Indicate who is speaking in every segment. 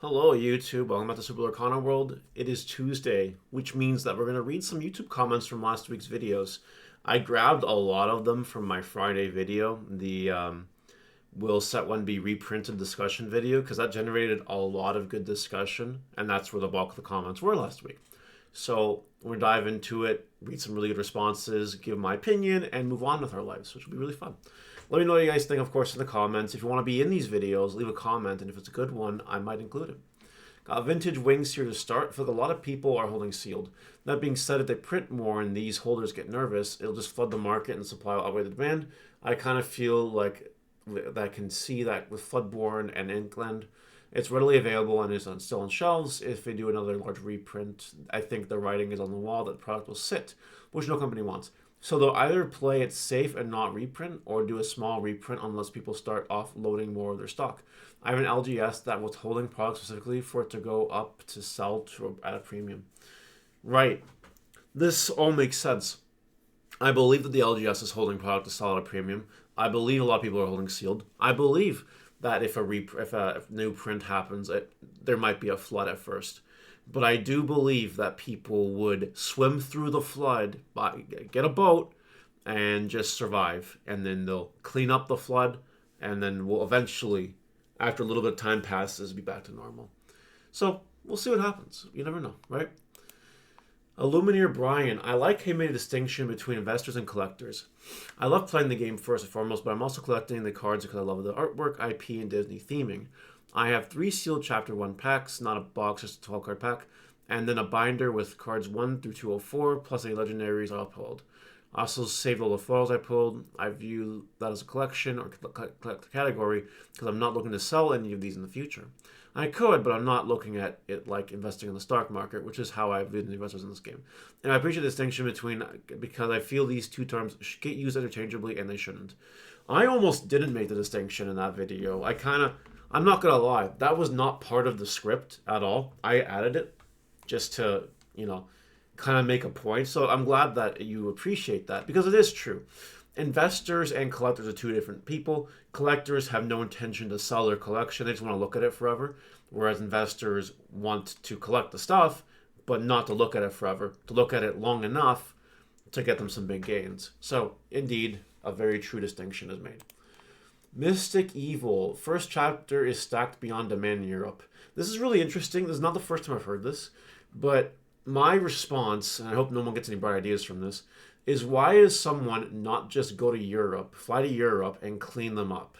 Speaker 1: Hello, YouTube. Welcome back to Super Lorcana World. It is Tuesday, which means that we're going to read some YouTube comments from last week's videos. I grabbed a lot of them from my Friday video, the Will Set 1 Be Reprinted discussion video, because that generated a lot of good discussion, and that's where the bulk of the comments were last week. So we'll dive into it, read some really good responses, give my opinion, and move on with our lives, which will be really fun. Let me know what you guys think, of course, in the comments. If you want to be in these videos, leave a comment, and if it's a good one, I might include it. Got vintage wings here to start. I feel like a lot of people are holding sealed. That being said, if they print more and these holders get nervous, it'll just flood the market and supply will outweigh the demand. I kind of feel like I can see that with Floodborn and Inkland. It's readily available and is still on shelves. If they do another large reprint, I think the writing is on the wall that the product will sit, which no company wants. So they'll either play it safe and not reprint, or do a small reprint unless people start offloading more of their stock. I have an LGS that was holding products specifically for it to go up to sell to at a premium. Right. This all makes sense. I believe that the LGS is holding product to sell at a premium. I believe a lot of people are holding sealed. I believe that if a new print happens, there might be a flood at first. But I do believe that people would swim through the flood, get a boat, and just survive. And then they'll clean up the flood, and then we'll eventually, after a little bit of time passes, be back to normal. So we'll see what happens. You never know, right? Illumineer Brian, I like how he made a distinction between investors and collectors. I love playing the game first and foremost, but I'm also collecting the cards because I love the artwork, IP, and Disney theming. I have 3 sealed Chapter 1 packs, not a box, just a 12 card pack, and then a binder with cards 1 through 204, plus any legendaries I pulled. I also saved all the foils I pulled. I view that as a collection or collect category because I'm not looking to sell any of these in the future. I could, but I'm not looking at it like investing in the stock market, which is how I view the investors in this game. And I appreciate the distinction between, because I feel these two terms get used interchangeably and they shouldn't. I almost didn't make the distinction in that video. I'm not gonna lie, that was not part of the script at all. I added it just to, kind of make a point. So I'm glad that you appreciate that because it is true. Investors and collectors are two different people. Collectors have no intention to sell their collection. They just want to look at it forever. Whereas investors want to collect the stuff, but not to look at it forever, to look at it long enough to get them some big gains. So indeed, a very true distinction is made. Mystic Evil. First chapter is stacked beyond demand in Europe. This is really interesting. This is not the first time I've heard this, but my response, and I hope no one gets any bright ideas from this, is why is someone not just go to Europe, fly to Europe, and clean them up?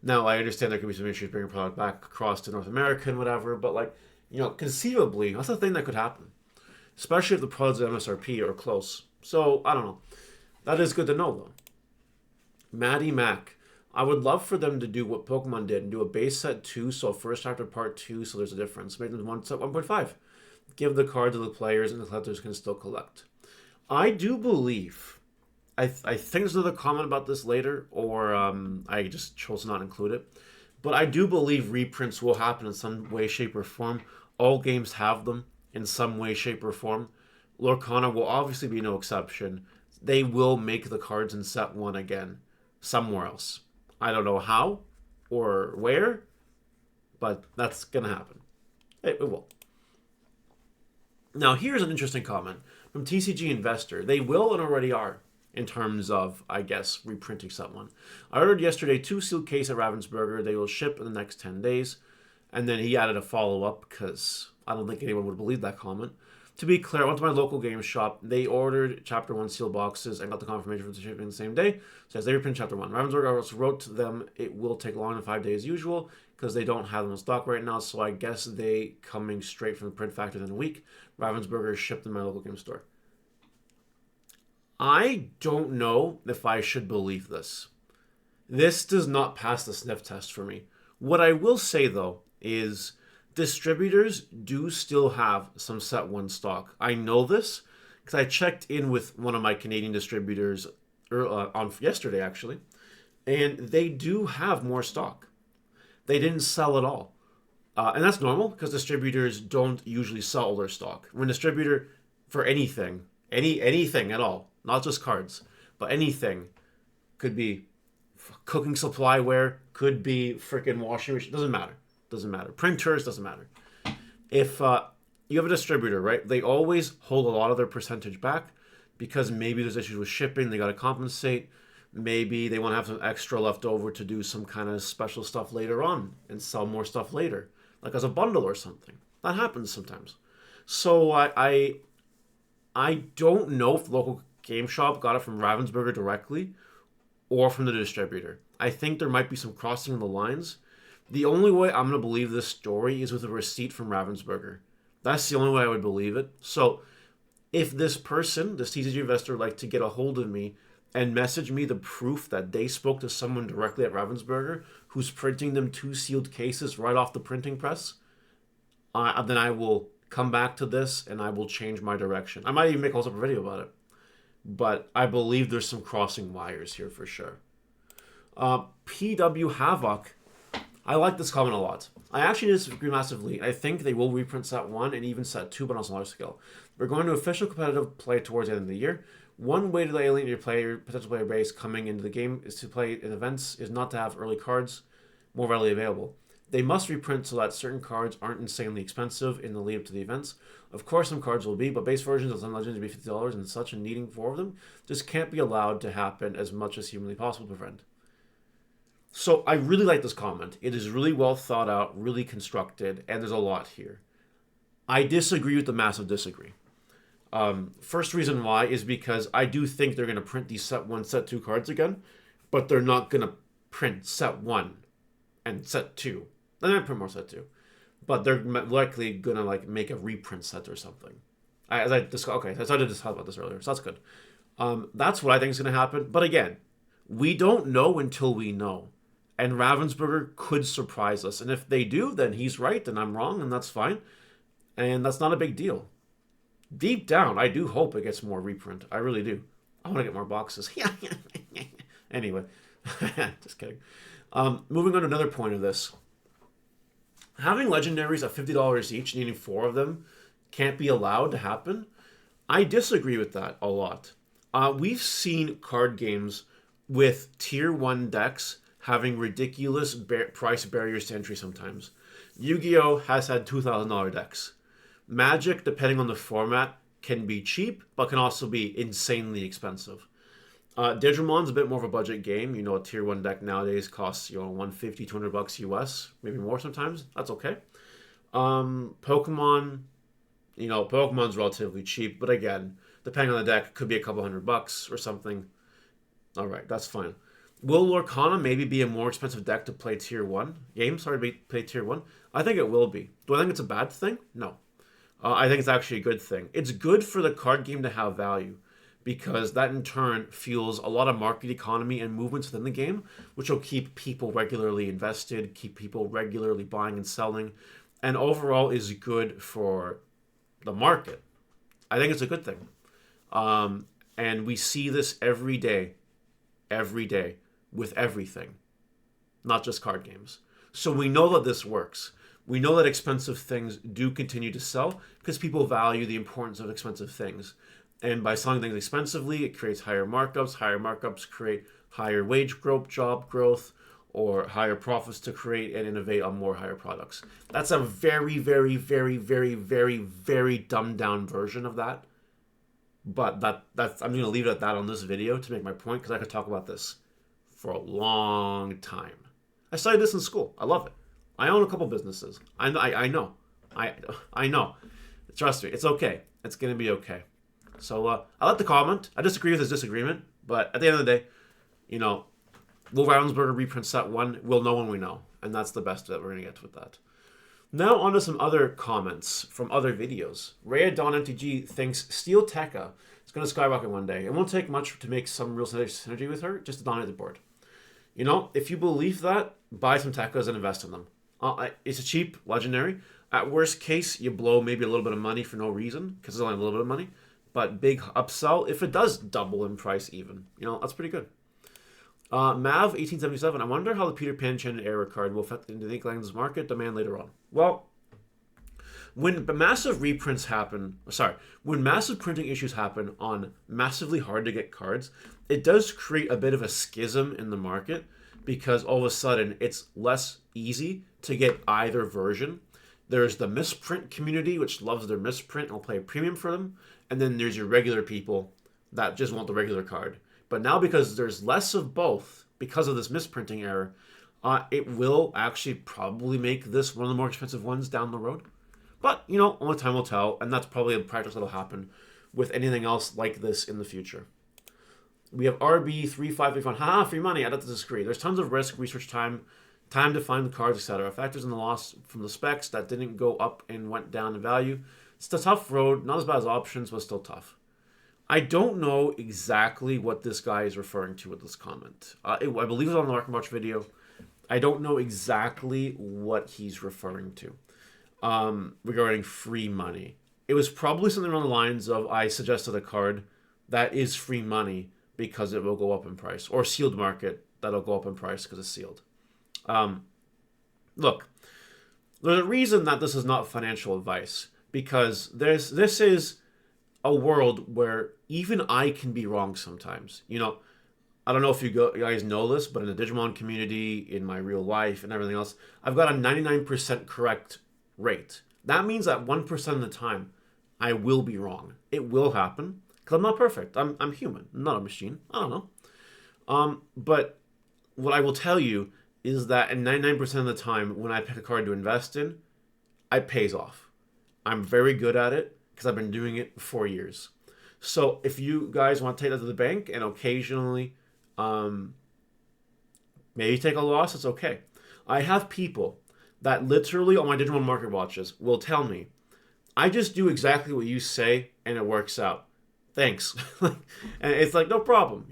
Speaker 1: Now, I understand there could be some issues bringing product back across to North America and whatever, but conceivably, that's a thing that could happen. Especially if the products at MSRP are close. So, I don't know. That is good to know, though. Maddie Mac. I would love for them to do what Pokemon did and do a base set 2, so first chapter part 2, so there's a difference. Make them one set 1.5. Give the cards to the players and the collectors can still collect. I do believe, I think there's another comment about this later, or I just chose to not include it, but I do believe reprints will happen in some way, shape, or form. All games have them in some way, shape, or form. Lorcana will obviously be no exception. They will make the cards in set 1 again, somewhere else. I don't know how or where, but that's going to happen. It will. Now, here's an interesting comment from TCG Investor. They will and already are in terms of, I guess, reprinting set 1. I ordered yesterday 2 sealed case at Ravensburger. They will ship in the next 10 days. And then he added a follow-up because I don't think anyone would believe that comment. To be clear, I went to my local game shop. They ordered Chapter 1 sealed boxes and got the confirmation for the shipping the same day. Says they reprint Chapter 1. Ravensburger also wrote to them it will take longer than 5 days usual because they don't have them in stock right now. So I guess they coming straight from the print factory in a week. Ravensburger shipped in my local game store. I don't know if I should believe this. This does not pass the sniff test for me. What I will say, though, is distributors do still have some set 1 stock. I know this because I checked in with one of my Canadian distributors on yesterday, actually, and they do have more stock. They didn't sell it all. And that's normal because distributors don't usually sell all their stock. When a distributor, for anything, anything at all, not just cards, but anything, could be cooking supply ware, could be freaking washing machine, doesn't matter. doesn't matter. Printers, doesn't matter. If you have a distributor, right? They always hold a lot of their percentage back because maybe there's issues with shipping. They got to compensate. Maybe they want to have some extra left over to do some kind of special stuff later on and sell more stuff later, like as a bundle or something. That happens sometimes. So I don't know if the local game shop got it from Ravensburger directly or from the distributor. I think there might be some crossing of the lines. The only way I'm going to believe this story is with a receipt from Ravensburger. That's the only way I would believe it. So if this person, this TCG investor, would like to get a hold of me and message me the proof that they spoke to someone directly at Ravensburger who's printing them 2 sealed cases right off the printing press, then I will come back to this and I will change my direction. I might even make a whole separate video about it. But I believe there's some crossing wires here for sure. PW Havoc. I like this comment a lot. I actually disagree massively. I think they will reprint set 1 and even set 2, but on a smaller scale. We're going to official competitive play towards the end of the year. One way to alienate your potential player base coming into the game is to play in events, is not to have early cards more readily available. They must reprint so that certain cards aren't insanely expensive in the lead up to the events. Of course, some cards will be, but base versions of some Legends will be $50 and such, and needing 4 of them just can't be allowed to happen as much as humanly possible to prevent. So I really like this comment. It is really well thought out, really constructed, and there's a lot here. I disagree with the massive disagree. First reason why is because I do think they're going to print these set 1, set 2 cards again, but they're not going to print set 1 and set 2. They're going to print more set 2. But they're likely going to like make a reprint set or something. I started to talk about this earlier, so that's good. That's what I think is going to happen. But again, we don't know until we know. And Ravensburger could surprise us. And if they do, then he's right and I'm wrong, and that's fine. And that's not a big deal. Deep down, I do hope it gets more reprint. I really do. I want to get more boxes. Anyway, just kidding. Moving on to another point of this. Having legendaries at $50 each, needing 4 of them, can't be allowed to happen. I disagree with that a lot. We've seen card games with tier 1 decks having ridiculous price barriers to entry sometimes. Yu-Gi-Oh! Has had $2,000 decks. Magic, depending on the format, can be cheap, but can also be insanely expensive. Digimon's a bit more of a budget game. You know, a tier 1 deck nowadays costs, $150, $200 US, maybe more sometimes. That's okay. Pokemon, Pokemon's relatively cheap, but again, depending on the deck, could be a couple $100 or something. All right, that's fine. Will Lorcana maybe be a more expensive deck to play tier 1 games? Play tier 1? I think it will be. Do I think it's a bad thing? No. I think it's actually a good thing. It's good for the card game to have value because that in turn fuels a lot of market economy and movements within the game, which will keep people regularly invested, keep people regularly buying and selling, and overall is good for the market. I think it's a good thing. And we see this every day with everything, not just card games. So we know that this works. We know that expensive things do continue to sell because people value the importance of expensive things. And by selling things expensively, it creates higher markups. Higher markups create higher wage growth, job growth, or higher profits to create and innovate on more higher products. That's a very, very, very, very, very, very dumbed down version of that. But that's I'm going to leave it at that on this video to make my point because I could talk about this for a long time. I studied this in school. I love it. I own a couple businesses. I know. I know. Trust me. It's okay. It's going to be okay. So I like the comment. I disagree with his disagreement. But at the end of the day, will Ravensburger reprint set 1? We'll know when we know. And that's the best that we're going to get with that. Now on to some other comments from other videos. Rhea Dawn MTG thinks Steel Tekka is going to skyrocket one day. It won't take much to make some real synergy with her, just to dominate the board. If you believe that, buy some Tekkas and invest in them. It's a cheap legendary. At worst case, you blow maybe a little bit of money for no reason, because it's only a little bit of money. But big upsell, if it does double in price even, that's pretty good. Mav1877, I wonder how the Peter Pan Enchanted Era card will affect the Ink Lands market demand later on. Well, when massive printing issues happen on massively hard to get cards, it does create a bit of a schism in the market because all of a sudden it's less easy to get either version. There's the misprint community, which loves their misprint and will pay a premium for them. And then there's your regular people that just want the regular card. But now, because there's less of both, because of this misprinting error, it will actually probably make this one of the more expensive ones down the road. But, only time will tell, and that's probably a practice that'll happen with anything else like this in the future. We have RB3535. Haha, free money. I don't disagree. There's tons of risk, research time to find the cards, etc. Factors in the loss from the specs that didn't go up and went down in value. It's a tough road. Not as bad as options, but still tough. I don't know exactly what this guy is referring to with this comment. I believe it was on the Market Watch video. I don't know exactly what he's referring to regarding free money. It was probably something along the lines of, I suggested a card that is free money because it will go up in price, or sealed market that'll go up in price because it's sealed. Look, there's a reason that this is not financial advice, because this is a world where even I can be wrong sometimes. I don't know if you guys know this, but in the Digimon community, in my real life and everything else, I've got a 99% correct rate. That means that 1% of the time, I will be wrong. It will happen, because I'm not perfect. I'm human, I'm not a machine. I don't know. But what I will tell you is that in 99% of the time, when I pick a card to invest in, it pays off. I'm very good at it, because I've been doing it for 4 years. So if you guys want to take that to the bank and occasionally maybe take a loss, it's okay. I have people that literally on my Digimon Market Watches will tell me, I just do exactly what you say and it works out. Thanks. And it's like, no problem,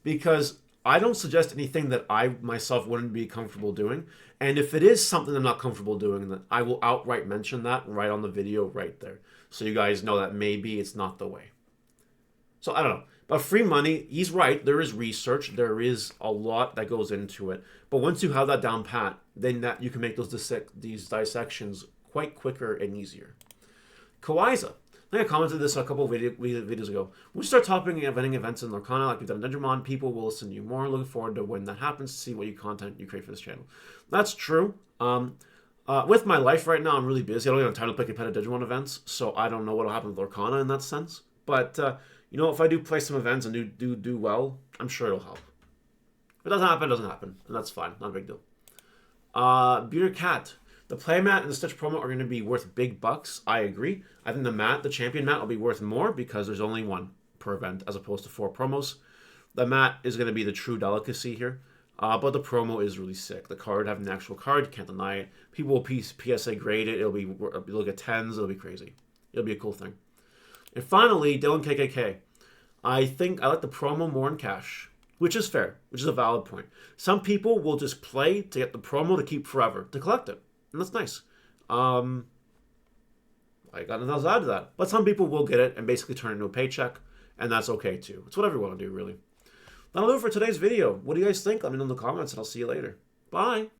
Speaker 1: because I don't suggest anything that I myself wouldn't be comfortable doing. And if it is something I'm not comfortable doing, then I will outright mention that right on the video right there. So you guys know that maybe it's not the way. So I don't know. But free money, he's right. There is research. There is a lot that goes into it. But once you have that down pat, then that you can make these dissections quite quicker and easier. Kawaiza. I think I commented this a couple of videos ago. When we start topping and vending events in Lorcana like we've done in Digimon, people will listen to you more. Looking forward to when that happens to see what content you create for this channel. That's true. With my life right now, I'm really busy. I don't even have time to play competitive Digimon events, so I don't know what will happen with Lorcana in that sense. But if I do play some events and do well, I'm sure it'll help. If it doesn't happen, it doesn't happen, and that's fine. Not a big deal. Beater Cat. The playmat and the Stitch promo are going to be worth big bucks. I agree. I think the champion mat, will be worth more because there's only one per event as opposed to 4 promos. The mat is going to be the true delicacy here. But the promo is really sick. The card, having the actual card, you can't deny it. People will PSA grade it. It'll get 10s. It'll be crazy. It'll be a cool thing. And finally, Dylan KKK. I think I like the promo more in cash, which is fair, which is a valid point. Some people will just play to get the promo to keep forever, to collect it. And that's nice. I got nothing else to add to that. But some people will get it and basically turn it into a paycheck, and that's okay too. It's whatever you want to do, really. That'll do it for today's video. What do you guys think? Let me know in the comments, and I'll see you later. Bye!